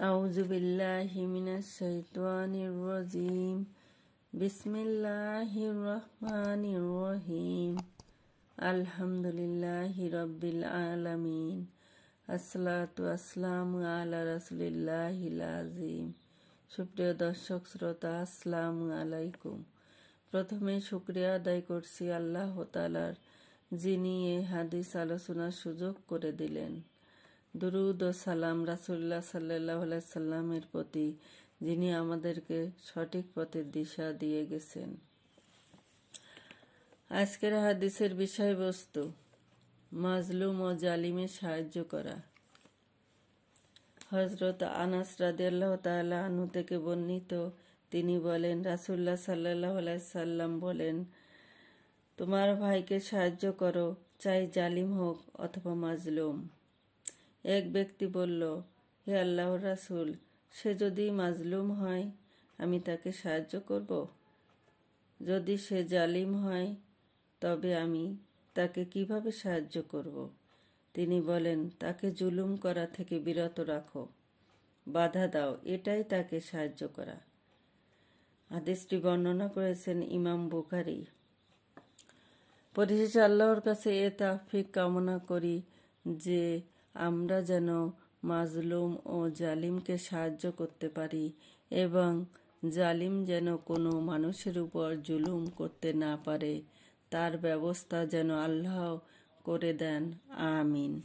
আউযু বিল্লাহি মিনাশ শাইতানির রাজিম। বিসমিল্লাহির রহমানির রহিম। আলহামদুলিল্লাহি রাব্বিল আলামিন। আসসালাতু আসসালামু আলা রাসূলিল্লাহিল আযীম। সুপ্রিয় দর্শক শ্রোতা, আসসালামু আলাইকুম। প্রথমে শুকরিয়া আদায় করছি আল্লাহ তাআলার, যিনি এই হাদিস আলোচনার সুযোগ করে দিলেন। দুরুদ ও সালাম রাসূলুল্লাহ সাল্লাল্লাহু আলাইহি সাল্লামের প্রতি, যিনি আমাদেরকে সঠিক পথের দিশা দিয়ে গেছেন। আজকের হাদিসের বিষয়বস্তু মাজলুম ও জালিমের সাহায্য করা। হযরত আনাস রাদিয়াল্লাহু তাআলা আনহু থেকে বর্ণিত, তিনি বলেন, রাসূলুল্লাহ সাল্লাল্লাহু আলাইহি সাল্লাম বলেন, তোমার ভাইকে সাহায্য করো, চাই জালিম হোক অথবা মাজলুম। এক ব্যক্তি বলল, হে আল্লাহর রাসূল, সে যদি মাজলুম হয়, আমি তাকে সাহায্য করব? যদি সে জালিম হয়, তবে আমি তাকে কিভাবে সাহায্য করব? তিনি বলেন, তাকে জুলুম করা থেকে বিরত রাখো, বাধা দাও, এটাই তাকে সাহায্য করা। হাদিসটি বর্ণনা করেছেন ইমাম বুখারী। পরিশেষে আল্লাহর কাছে এ তাওফিক কামনা করি যে আমরা যেন মাজলুম ও জালিমকে সাহায্য করতে পারি এবং জালিম যেন কোনো মানুষের উপর জুলুম করতে না পারে, তার ব্যবস্থা যেন আল্লাহ করে দেন। আমিন।